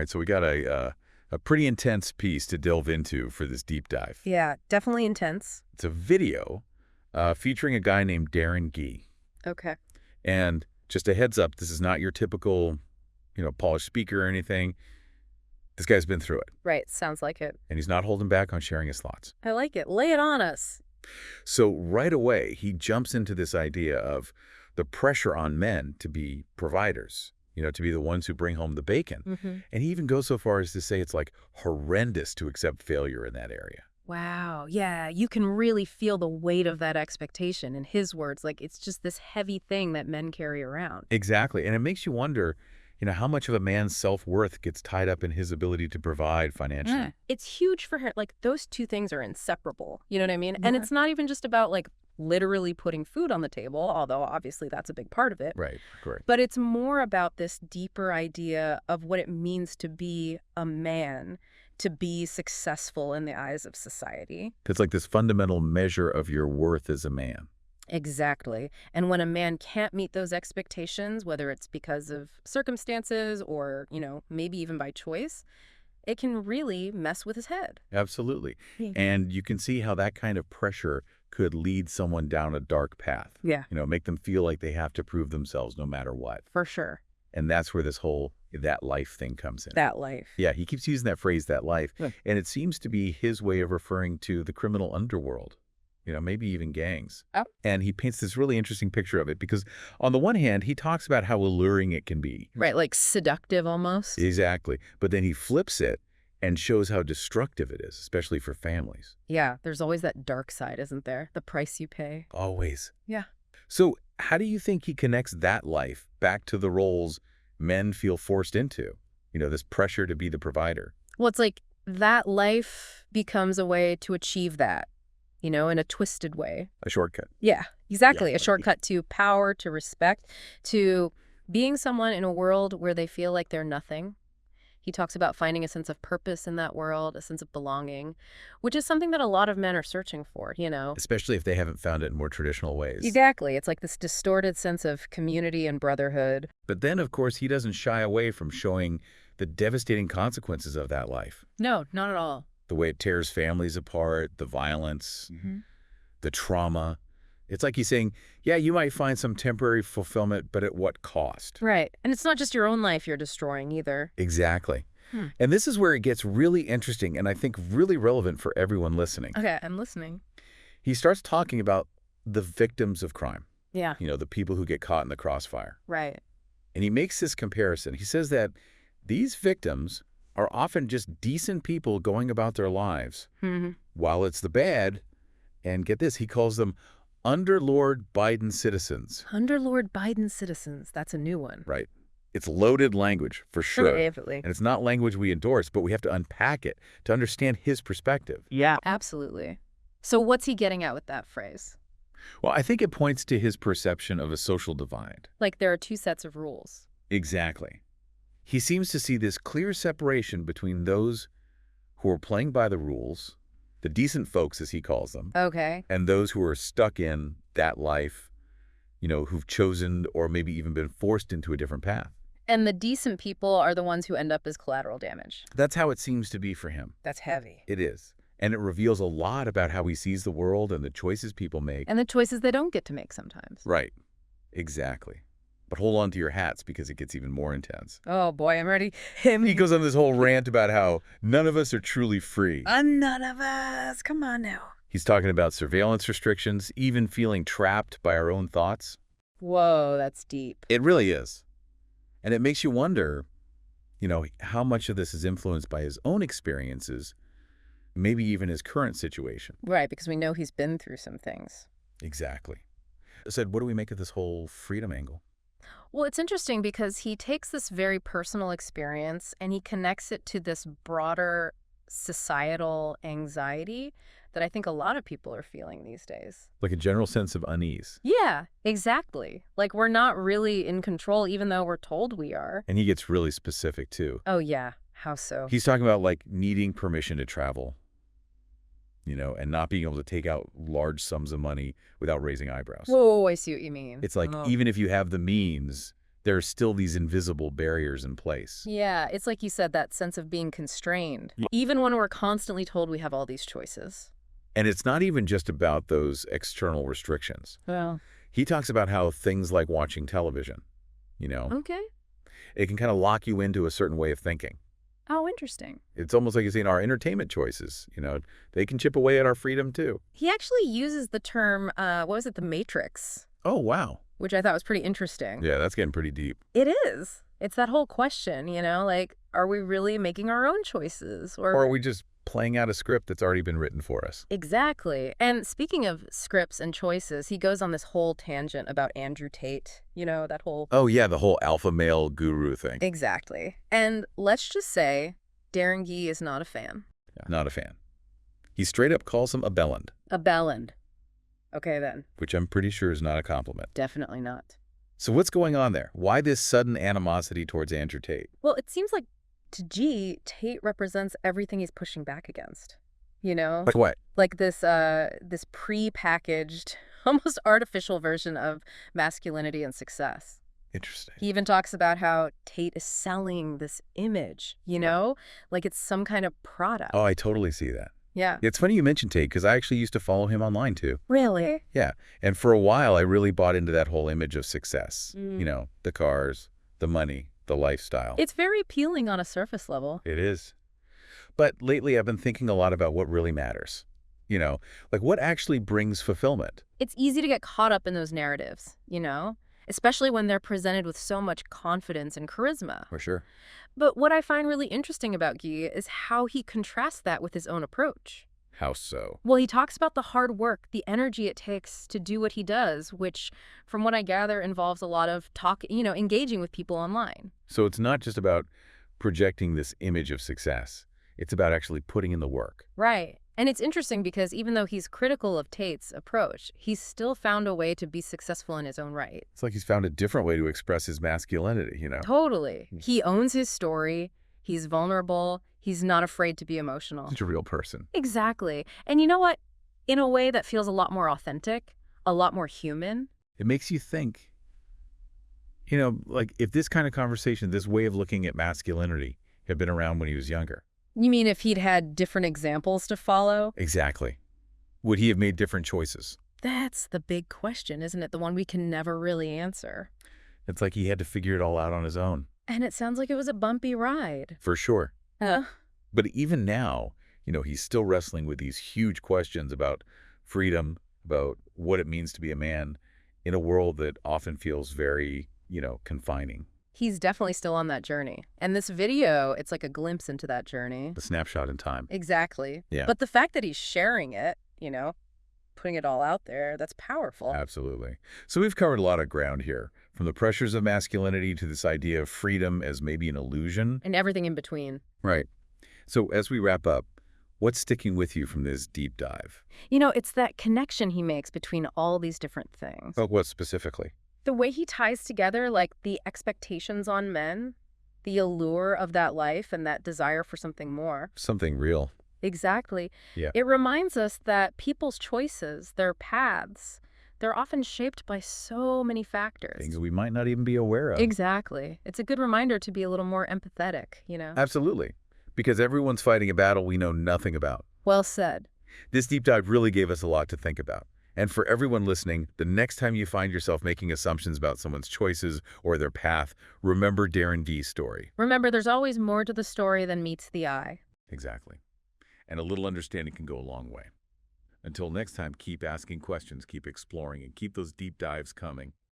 right, so we got a pretty intense piece to delve into for this deep dive. Yeah, definitely intense. It's a video featuring a guy named Darren. Okay. And just a heads up, this is not your typical, polished speaker or anything. This guy's been through it. Right, sounds like it. And he's not holding back on sharing his thoughts. I like it. Lay it on us. So right away, he jumps into this idea of the pressure on men to be providers, to be the ones who bring home the bacon. Mm-hmm. And he even goes so far as to say it's like horrendous to accept failure in that area. Wow. Yeah, you can really feel the weight of that expectation in his words. Like, it's just this heavy thing that men carry around. Exactly. And it makes you wonder, how much of a man's self-worth gets tied up in his ability to provide financially. Yeah. It's huge for her. Like, those two things are inseparable. You know what I mean? And it's not even just about, like, literally putting food on the table, although obviously that's a big part of it. Right, correct. But it's more about this deeper idea of what it means to be a man, to be successful in the eyes of society. It's like this fundamental measure of your worth as a man. Exactly. And when a man can't meet those expectations, whether it's because of circumstances or, maybe even by choice, it can really mess with his head. Absolutely. Yeah. And you can see how that kind of pressure could lead someone down a dark path. Yeah. Make them feel like they have to prove themselves no matter what. For sure. And that's where this whole that life thing comes in. That life. Yeah, he keeps using that phrase, that life. Yeah. And it seems to be his way of referring to the criminal underworld. Maybe even gangs. Oh. And he paints this really interesting picture of it because on the one hand, he talks about how alluring it can be. Right, like seductive almost. Exactly. But then he flips it and shows how destructive it is, especially for families. Yeah, there's always that dark side, isn't there? The price you pay. Always. Yeah. So how do you think he connects that life back to the roles men feel forced into? This pressure to be the provider. Well, it's like that life becomes a way to achieve that. In a twisted way. A shortcut. Yeah, exactly. Yeah. A shortcut to power, to respect, to being someone in a world where they feel like they're nothing. He talks about finding a sense of purpose in that world, a sense of belonging, which is something that a lot of men are searching for, Especially if they haven't found it in more traditional ways. Exactly. It's like this distorted sense of community and brotherhood. But then, of course, he doesn't shy away from showing the devastating consequences of that life. No, not at all. The way it tears families apart, the violence, the trauma. It's like he's saying, yeah, you might find some temporary fulfillment, but at what cost? Right. And it's not just your own life you're destroying either. Exactly. And this is where it gets really interesting and I think really relevant for everyone listening. Okay, I'm listening. He starts talking about the victims of crime. Yeah. The people who get caught in the crossfire. Right. And he makes this comparison. He says that these victims are often just decent people going about their lives, while it's the bad, and get this, he calls them Underlord Biden citizens. Underlord Biden citizens. That's a new one. Right. It's loaded language, for sure. Definitely. And it's not language we endorse, but we have to unpack it to understand his perspective. Yeah. Absolutely. So what's he getting at with that phrase? Well, I think it points to his perception of a social divide. Like there are two sets of rules. Exactly. He seems to see this clear separation between those who are playing by the rules, the decent folks, as he calls them, Okay. and those who are stuck in that life, who've chosen or maybe even been forced into a different path. And the decent people are the ones who end up as collateral damage. That's how it seems to be for him. That's heavy. It is. And it reveals a lot about how he sees the world and the choices people make. And the choices they don't get to make sometimes. Right. Exactly. But hold on to your hats because it gets even more intense. Oh, boy, I'm ready. He goes on this whole rant about how none of us are truly free. None of us. Come on now. He's talking about surveillance restrictions, even feeling trapped by our own thoughts. Whoa, that's deep. It really is. And it makes you wonder, how much of this is influenced by his own experiences, maybe even his current situation. Right, because we know he's been through some things. Exactly. I said, what do we make of this whole freedom angle? Well, it's interesting because he takes this very personal experience and he connects it to this broader societal anxiety that I think a lot of people are feeling these days. Like a general sense of unease. Yeah, exactly. Like we're not really in control even though we're told we are. And he gets really specific too. Oh, yeah. How so? He's talking about like needing permission to travel, and not being able to take out large sums of money without raising eyebrows. Whoa, I see what you mean. It's like even if you have the means, there's still these invisible barriers in place. Yeah, it's like you said, that sense of being constrained, even when we're constantly told we have all these choices. And it's not even just about those external restrictions. Well, He talks about how things like watching television, you know, okay. it can kind of lock you into a certain way of thinking. Oh, interesting. It's almost like you're saying our entertainment choices, they can chip away at our freedom too. He actually uses the term, what was it, the matrix, Oh, wow. which I thought was pretty interesting. Yeah, that's getting pretty deep. It is. It's that whole question, like, are we really making our own choices? Or are we just playing out a script that's already been written for us? Exactly. And speaking of scripts and choices, he goes on this whole tangent about Andrew Tate, that whole... Oh, yeah, the whole alpha male guru thing. Exactly. And let's just say Darren Gee is not a fan. Yeah, not a fan. He straight up calls him a bellend, A bellend. Okay, then. which I'm pretty sure is not a compliment. Definitely not. So what's going on there? Why this sudden animosity towards Andrew Tate? Well, it seems like to G, Tate represents everything he's pushing back against. Like what? Like this pre-packaged, almost artificial version of masculinity and success. Interesting. He even talks about how Tate is selling this image, like it's some kind of product. Oh, I totally see that. Yeah. It's funny you mentioned Tate because I actually used to follow him online too. Really? Yeah. And for a while, I really bought into that whole image of success. The cars, the money, the lifestyle. It's very appealing on a surface level. It is. But lately, I've been thinking a lot about what really matters. Like what actually brings fulfillment. It's easy to get caught up in those narratives, especially when they're presented with so much confidence and charisma. For sure. But what I find really interesting about Guy is how he contrasts that with his own approach. How so? Well, he talks about the hard work, the energy it takes to do what he does, which, from what I gather, involves a lot of engaging with people online. So it's not just about projecting this image of success. It's about actually putting in the work. Right. And it's interesting because even though he's critical of Tate's approach, he's still found a way to be successful in his own right. It's like he's found a different way to express his masculinity, Totally. He owns his story. He's vulnerable. He's not afraid to be emotional. He's a real person. Exactly. And you know what? In a way that feels a lot more authentic, a lot more human. It makes you think, like if this kind of conversation, this way of looking at masculinity had been around when he was younger. You mean if he'd had different examples to follow? Exactly. Would he have made different choices? That's the big question, isn't it? The one we can never really answer. It's like he had to figure it all out on his own. And it sounds like it was a bumpy ride. For sure. Huh? But even now, he's still wrestling with these huge questions about freedom, about what it means to be a man in a world that often feels very, confining. He's definitely still on that journey. And this video, it's like a glimpse into that journey. The snapshot in time. Exactly. Yeah. But the fact that he's sharing it, putting it all out there, that's powerful. Absolutely. So we've covered a lot of ground here, from the pressures of masculinity to this idea of freedom as maybe an illusion. And everything in between. Right. So as we wrap up, what's sticking with you from this deep dive? It's that connection he makes between all these different things. Oh, what specifically? The way he ties together, like, the expectations on men, the allure of that life, and that desire for something more. Something real. Exactly. Yeah. It reminds us that people's choices, their paths, they're often shaped by so many factors. Things we might not even be aware of. Exactly. It's a good reminder to be a little more empathetic, Absolutely. Because everyone's fighting a battle we know nothing about. Well said. This deep dive really gave us a lot to think about. And for everyone listening, the next time you find yourself making assumptions about someone's choices or their path, remember Darren Gee's story. Remember, there's always more to the story than meets the eye. Exactly. And a little understanding can go a long way. Until next time, keep asking questions, keep exploring, and keep those deep dives coming.